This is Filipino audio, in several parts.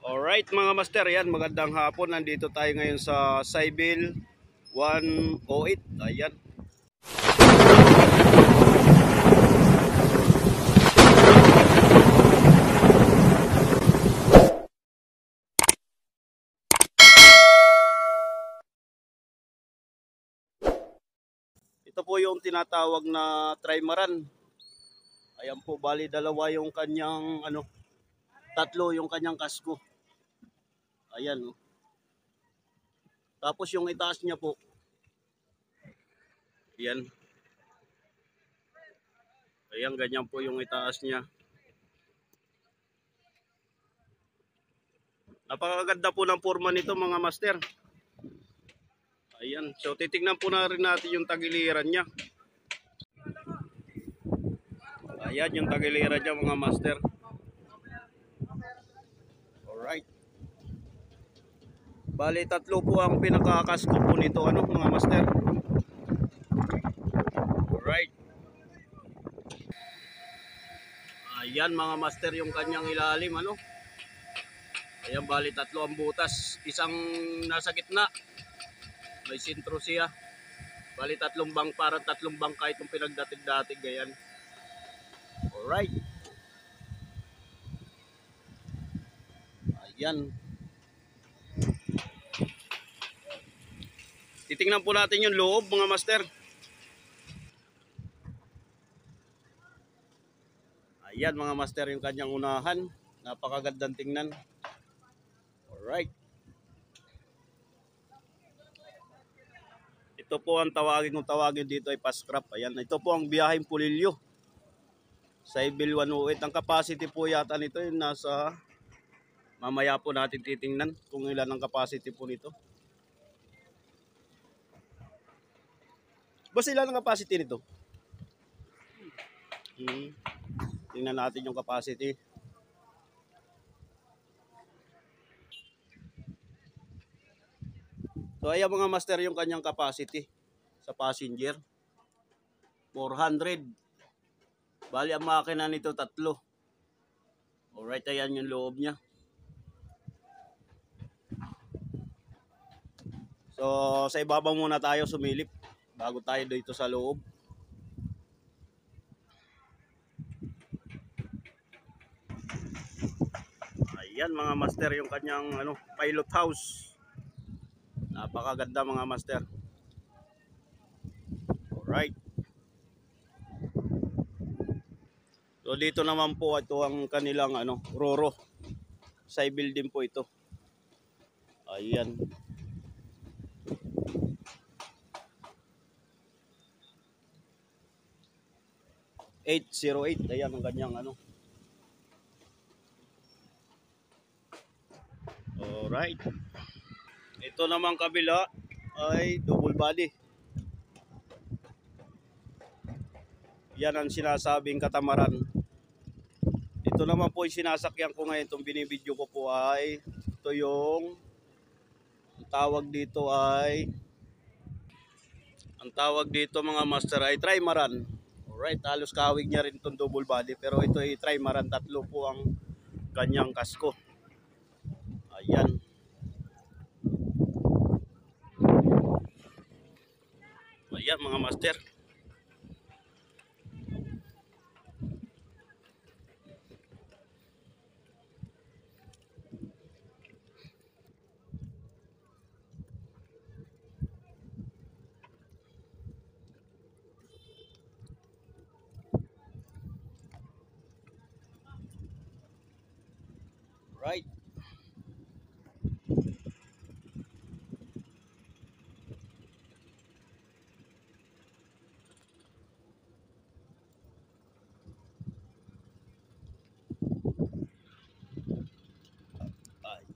Alright mga master, yan magandang hapon. Nandito tayo ngayon sa Cybele 108. Ayan. Ito po yung tinatawag na trimaran. Ayan po, bali dalawa yung kanyang tatlo yung kanyang kasko. Ayan. Tapos yung itaas niya po. Ayan. Ayan, ganyan po yung itaas niya. Napakaganda po ng forma nito mga master. Ayan. So titingnan po na rin natin yung tagiliran niya. Ayan yung tagiliran niya mga master. Alright. Bali tatlo po ang pinakakasko po nito mga master. Alright. Ayan mga master yung kanyang ilalim Ayan, bali tatlo ang butas. Isang nasa gitna. May sintro siya. Bali tatlong bang, parang tatlong bangka itong pinagdatig-datig. Ayan. Alright. Ayan. Titingnan po natin yung loob mga master. Ayan mga master yung kanyang unahan. Napakagandang tingnan. Alright. Ito po ang tawagin dito ay pascrap. Ayan, ito po ang biyaheng Pulilio. Cybele 108. Ang capacity po yata nito yung nasa, mamaya po natin titingnan kung ilan ang capacity po nito. Boss, ilan ang capacity nito? Tingnan natin yung capacity. So ayan mga master yung kanyang capacity sa passenger. 400. Bali ang makina nito tatlo. Alright, ayan yung loob niya. So sa ibabaw muna tayo sumilip bago tayo dito sa loob. Ayan mga master yung kanyang pilot house. Napakaganda mga master. Alright. So dito naman po ito ang kanilang Roro. Cybele din po ito. Ayan. .808. Ayan ang kanyang Alright. Ito naman kabila ay double body. Yan ang sinasabing katamaran. Ito naman po yung sinasakyan ko ngayon. Itong binibidyo ko po ay ito yung ang tawag dito mga master ay trimaran. Alright, halos kawig niya rin itong double body. Pero ito ay trimaran. Tatlo po ang kanyang kasko. Ayan. Ayan mga master. Right.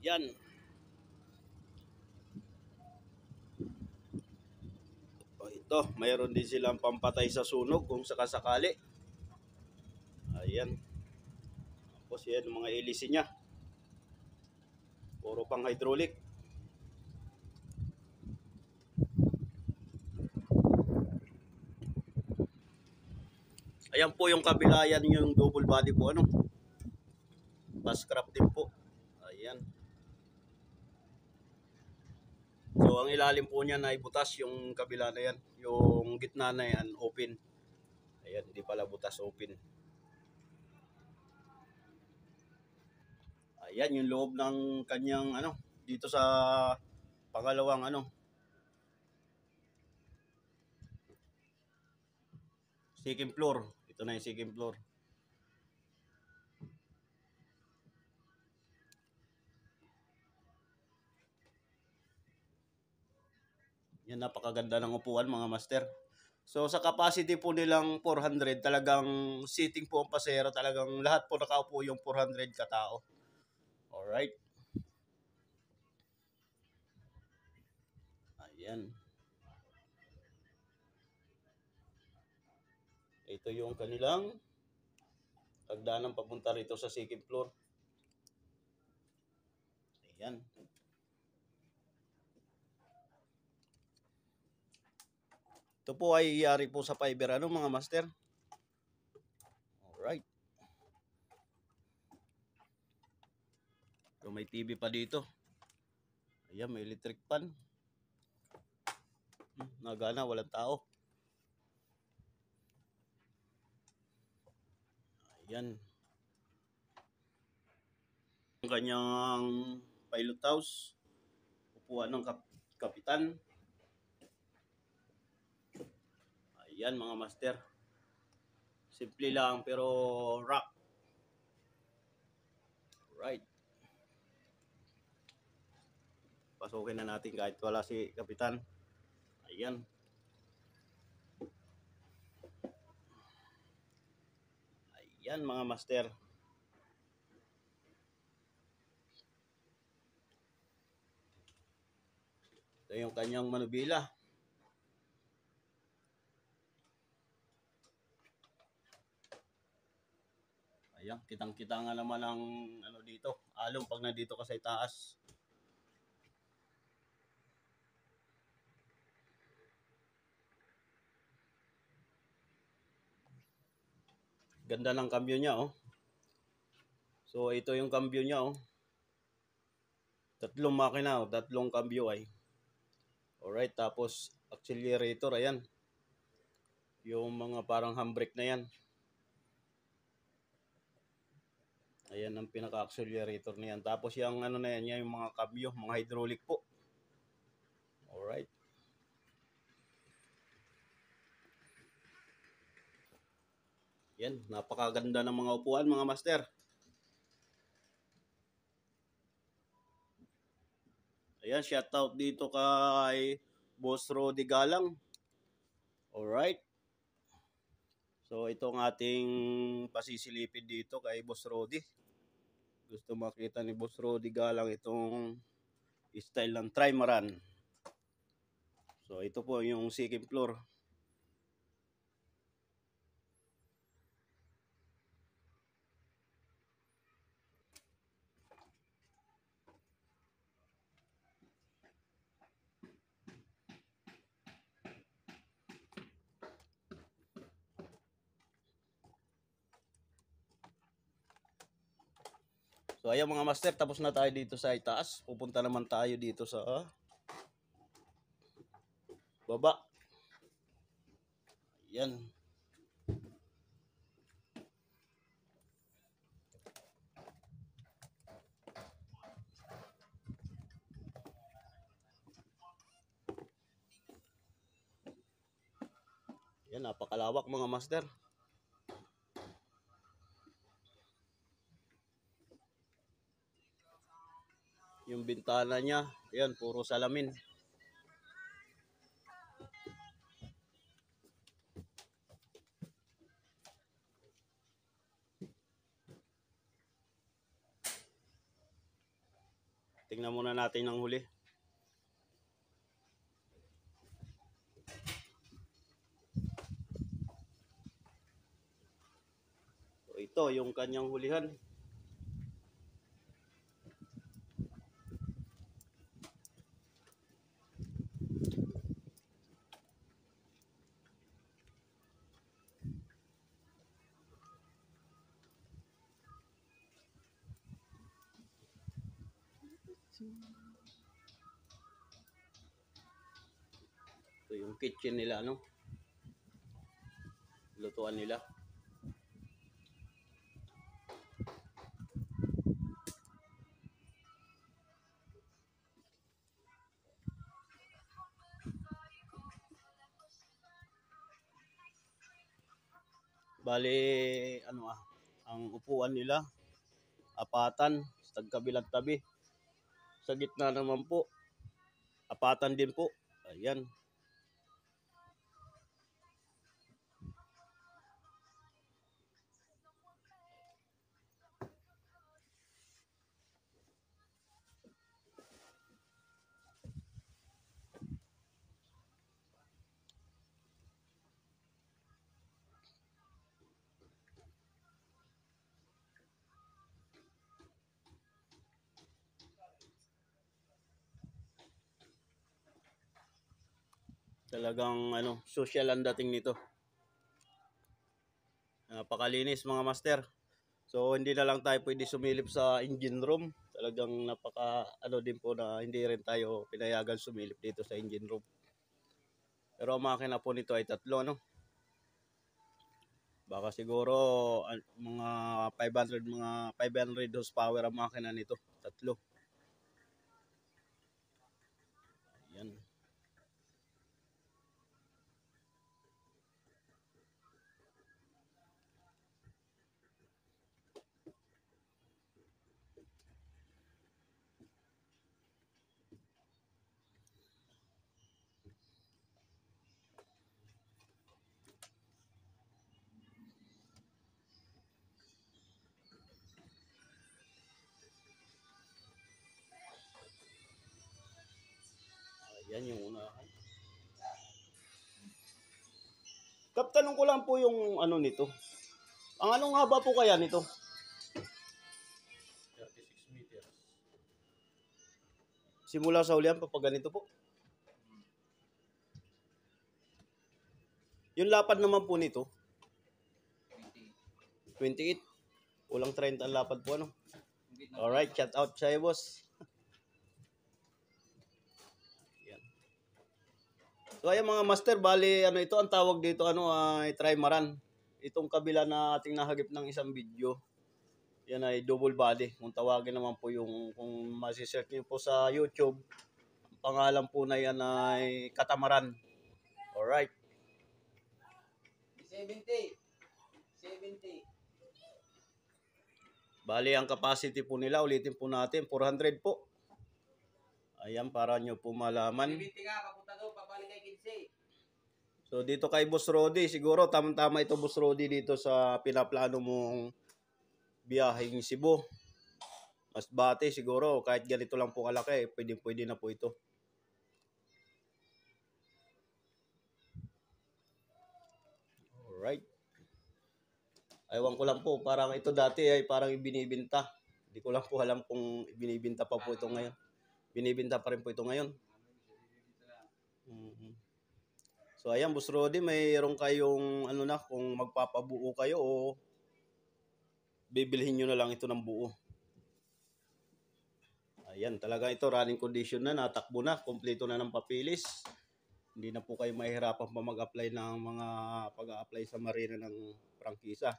Ayan. Ito, mayroon din silang pampatay sa sunog kung sakasakali. Ayan. Tapos yan mga hélice niya. Puro pang hydraulic. Ayan po yung kabilayan yung double body po pascrap din po. Ayan. ang ilalim po niyan ay butas, yung kabila na yan. Yung gitna na yan, open. Ayan, hindi pala butas, open. Ayan, yung loob ng kanyang ano, dito sa pangalawang ano, second floor. Ito na yung second floor. Yan, napakaganda ng upuan mga master. So sa capacity po nilang 400, talagang seating po ang pasero, talagang lahat po nakaupo yung 400 katao. Alright. Ayan. Ito yung kanilang hagdanan papunta rito sa second floor. Ayan. Ito po ay iyari po sa fiber ano mga master. Alright. So may TV pa dito. Ayan, may electric fan. Nagana, walang tao. Ayan. Ang kanyang pilot house. Upuan ng kapitan. Ayan mga master. Simple lang pero rock. Right. Pasukin na natin kahit wala si kapitan. Ayan. Ayan mga master. Ito yung kanyang manubila. Ayan, kitang-kita nga naman ang ano dito, alon pag nandito ka sa itaas. Ganda ng cambio niya, oh. So ito yung cambio niya, oh. Tatlong makina, oh, tatlong cambio ay. Alright, tapos accelerator, ayan. Yung mga parang handbrake na yan. Ayan ang pinaka-accelerator niyan. Tapos yung ano na yan, yung mga cambio, mga hydraulic po. Alright. Yan, napakaganda ng mga upuan mga master. Ayan, shoutout dito kay Boss Rody Galang. Alright. So itong ating pasisilipin dito kay Boss Rody. Gusto makita ni Boss Rody Galang itong style ng trimaran. So ito po yung second floor. So ayan mga master, tapos na tayo dito sa itaas. Pupunta naman tayo dito sa baba. Ayan. Ayan, napakalawak mga master. Yung bintana niya, ayan, puro salamin. Tingnan muna natin ang huli. So, ito yung kanyang hulihan. Ito yung kitchen nila, ano? Lutuan nila. Bali, ano ang upuan nila, apatan, sa kabilang tabi. Sa gitna naman po, apatan din po. Ayan. Talagang ano, social ang dating nito. Napakalinis mga master. So hindi na lang tayo pwede sumilip sa engine room. Talagang napaka ano din po na hindi rin tayo pinayagan sumilip dito sa engine room. Pero ang makina po nito ay tatlo, ano. Baka siguro mga 500 horsepower ang makina nito, tatlo. Ayan. Ayan yung unahan. Kap, tanong ko lang po yung ano nito. Ang anong haba po kaya nito? 36 meters. Simula sa ulian pa pag ganito po. Yung lapad naman po nito, 28. Ulang 30 ang lapad po, ano. Alright, shout out sa'yo, boss. Yan. So ayan mga master, bali ano ito, ang tawag dito ano ay trimaran. Itong kabila na ating nahagip ng isang video, yan ay double body. Kung tawagin naman po yung, kung masisearch niyo po sa YouTube, ang pangalan po na yan ay Catamaran. Alright. 70. Bali ang capacity po nila, ulitin po natin, 400 po. Ayan, para nyo po malaman. 70 nga, papunta doon, pabalik kay 15. So dito kay Boss Rody, siguro tamang-tama ito Boss Rody dito sa pinaplano mong biyaheng Cebu. Masbate siguro, kahit ganito lang po kalaki, pwede na po ito. Alright. Aywan ko lang po, parang ito dati ay parang ibinibinta. Hindi ko lang po alam kung ibinibinta pa po ito ngayon. Binibinta pa rin po ito ngayon. So ayan, Boss Rody, mayroon kayong ano na, kung magpapabuo kayo o bibilhin nyo na lang ito ng buo. Ayan, talaga ito running condition na, natakbo na, kompleto na ng papilis. Hindi na po kayo mahihirapan pa mag-apply ng mga pag-a-apply sa marina ng prangkisa.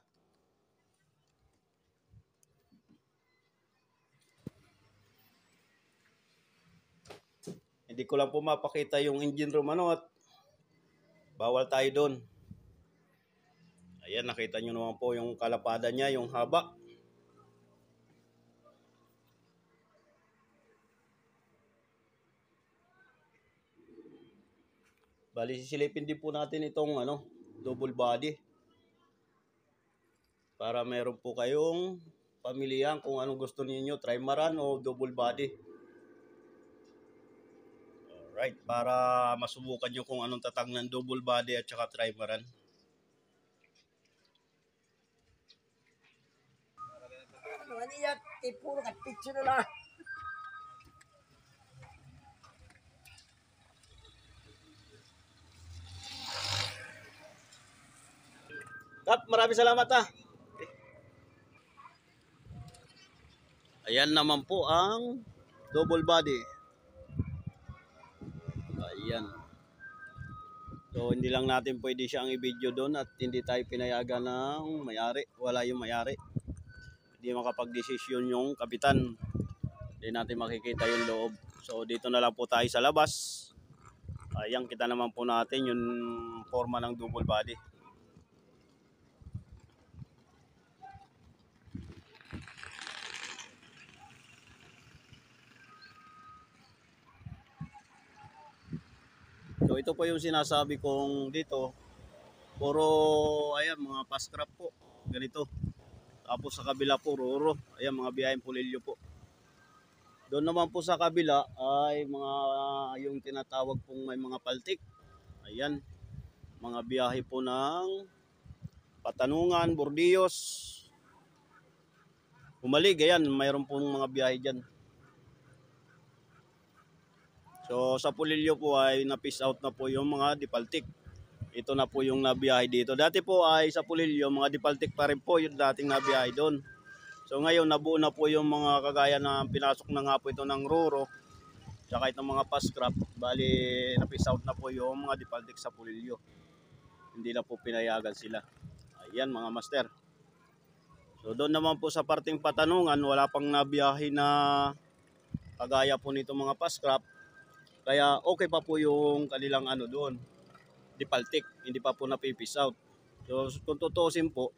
Hindi ko lang po mapakita yung engine room ano at bawal tayo doon. Ayan, nakita nyo naman po yung kalapada niya, yung haba. Bali, sisilipin din po natin itong ano, double body. Para meron po kayong pamilihan kung anong gusto niyo, trimaran o double body. Alright, para masubukan nyo kung anong tatag ng double body at saka trimaran. Ano yan? Puro kat picture na lang. Kap, maraming salamat ha. Ayan naman po ang double body. Ayan. So hindi lang natin pwede siyang i-video doon at hindi tayo pinayagan ng may-ari. Wala yung may-ari. Hindi makapag-desisyon yung kapitan. Hindi natin makikita yung loob. So dito na lang po tayo sa labas. Ayan, kita naman po natin yung forma ng double body. So ito po yung sinasabi kong dito. Puro ayan mga fast scrap po. Ganito. Tapos sa kabila po roro. Ayan mga biyaheng pulilyo po. Doon naman po sa kabila ay mga yung tinatawag pong may mga paltik. Ayan. Mga biyahe po ng Patanungan, Bordillos. Humalig, ayan, mayroon pong mga biyahe dyan. So sa Pulilyo po ay na-piece out na po yung mga dipaltik. Ito na po yung nabiyahe dito. Dati po ay sa Pulilyo, mga dipaltik pa rin po yung dating nabiyahe doon. So ngayon nabuo na po yung mga kagaya na pinasok na nga po ito ng Roro. Tsaka itong mga fast scrap. Bali na-piece out na po yung mga dipaltik sa Pulilyo. Hindi na po pinayagan sila. Ayan mga master. So doon naman po sa parting Patanungan, wala pang nabiyahe na kagaya po nito mga fast scrap. Kaya okay pa po yung kanilang ano doon, dipaltik, hindi pa po na-piece out. So kung tutusin po,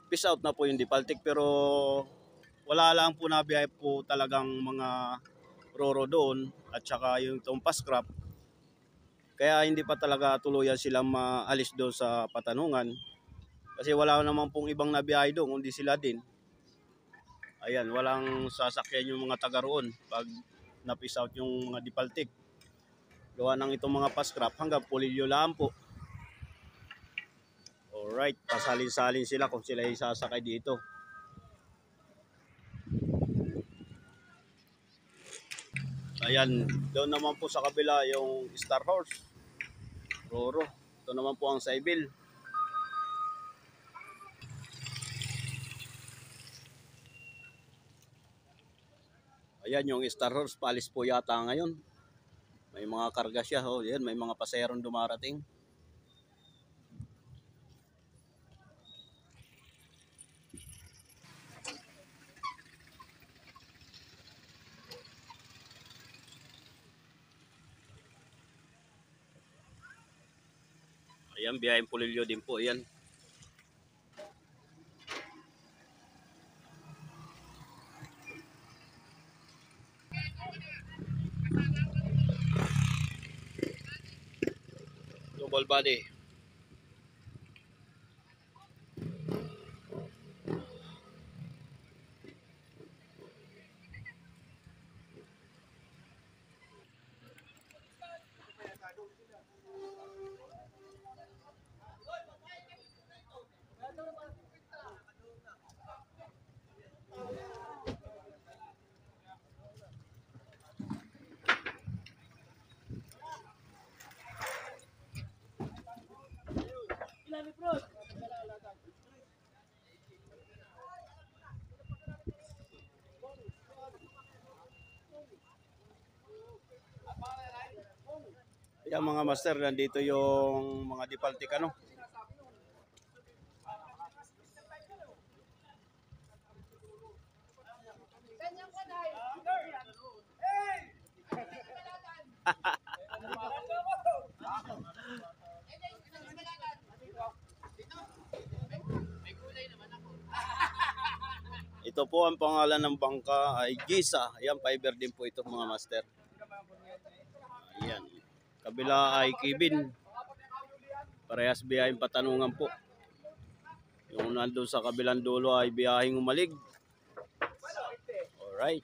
piece out na po yung dipaltik pero wala lang po nabiyahe po talagang mga roro doon at saka yung itong fast scrap. Kaya hindi pa talaga tuluyan silang maalis doon sa Patanungan. Kasi wala naman pong ibang nabiyahe doon, kundi sila din. Ayan, walang sasakyan yung mga taga roon pag na-piece out yung mga dipaltik. Gawa ng itong mga fast scrap hanggang Pulilyo lang po. Alright, pasalin-salin sila kung sila isasakay dito. Ayan, doon naman po sa kabila yung Star Horse, Roro. Ito naman po ang Saibil. Ayan yung Star Horse, paalis po yata ngayon. May mga karga siya, oh, yan, may mga paserong dumarating. Ayan, biyaheng Pulilyo din po, ayan. Double body. Ayan mga master, nandito yung mga dipaltik ano. Ito po ang pangalan ng bangka ay Giza. Ayan, fiber din po ito mga master. Ayan. Kabila ay Kibin. Parehas biyaheng Patanungan po. Yung nandun sa kabilang dulo ay biyaheng Umalig. Alright.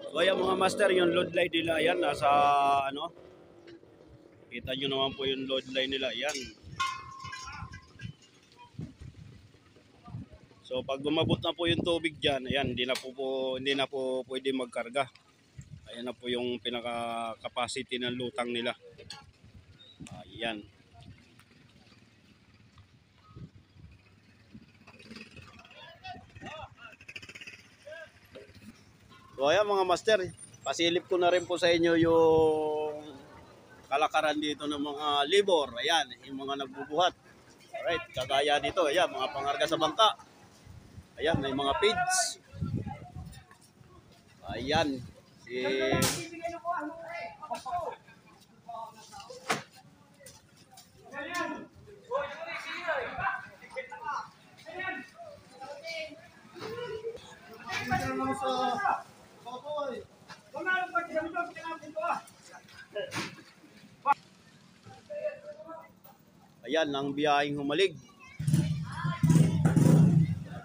So ayan mga master, yung load line nila yan nasa ano. Kita nyo naman po yung load line nila yan. So pag gumabot na po yung tubig diyan, ayan, hindi na po pwede magkarga. Ayan na po yung pinaka-capacity ng lutang nila. Ayan. So ayan mga master, pasilip ko na rin po sa inyo yung kalakaran dito ng mga libor. Ayan, yung mga nagbubuhat. Alright, kagaya dito, ayan, mga pangarga sa bangka. Ayan, may mga feeds. Ayan, si... Ayan, ang biyaheng humalig.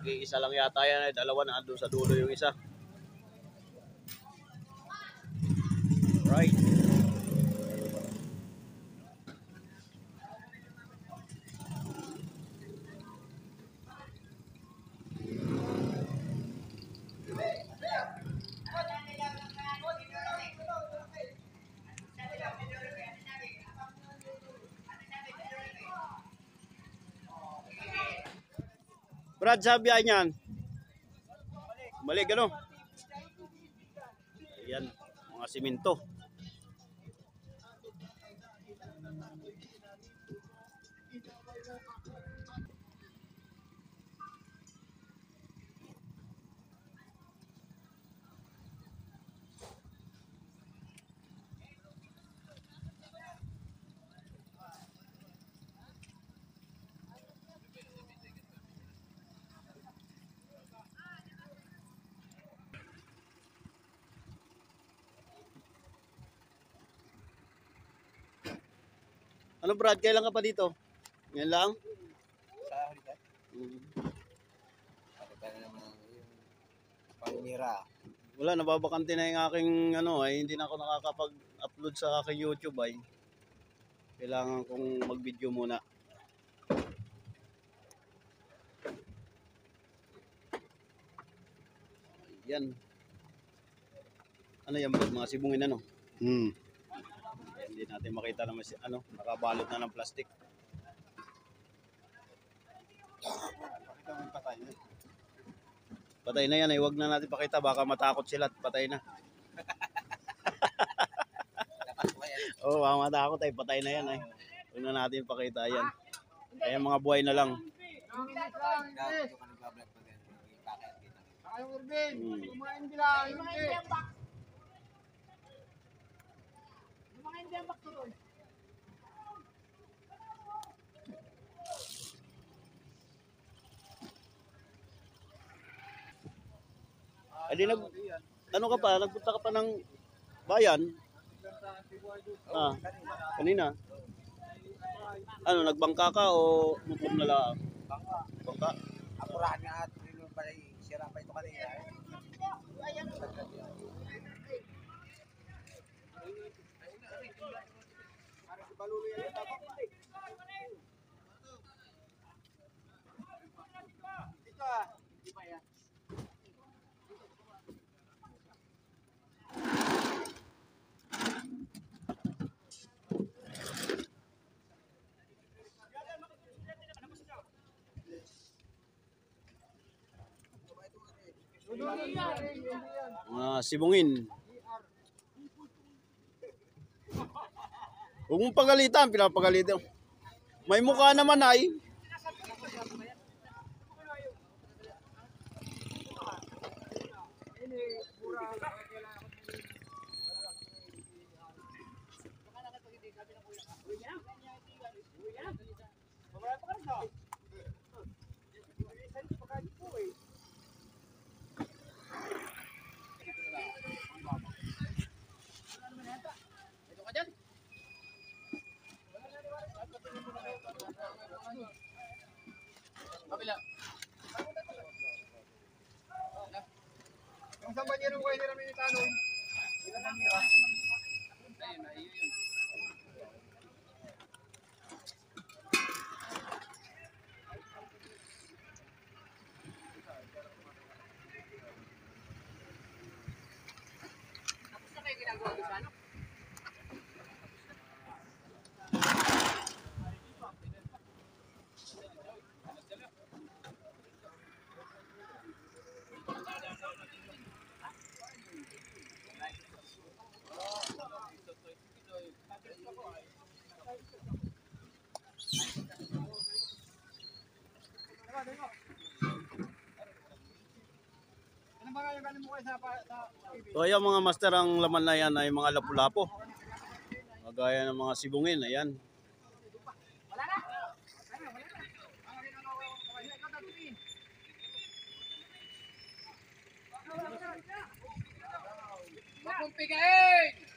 Isa lang yata yan, dalawa na doon sa dulo yung isa. Right. Brad, sabi yan. Balik, ano? Ayan, mga simento. Ano Brad, kailan ka pa dito? Yan lang? Sa halikat. Halikat naman yung pangmira. Wala, nababakante na yung aking ano ay hindi na ako nakakapag-upload sa aking YouTube ay. Kailangan kong mag-video muna. Yan. Ano yan Brad, mga sibungin ano? Hindi natin makita naman si ano, nakabalot na ng plastic. Pakita mo yung patay na. Patay na yan ay wag na natin pakita baka matakot sila at patay na. Oo, baka matakot ay patay na yan ay. Huwag na natin pakita yan. Kaya mga buhay na lang. Kumain bilang. Ay di ano ka pa, nagpunta ka pa ng bayan? Kanina. Ano, nagbangka ka o motor na lang? Bangka. Apurahan nga at nilun pala sira pa ito kanina. Sibungin. Huwag mong pagalitan, pinapagalitan. May mukha naman ay. Yung sambanyero ko hindi namin itanong. So ayan mga master, ang laman na yan ay mga lapu-lapo. Magaya ng mga sibungin, ayan. Bagong pigain!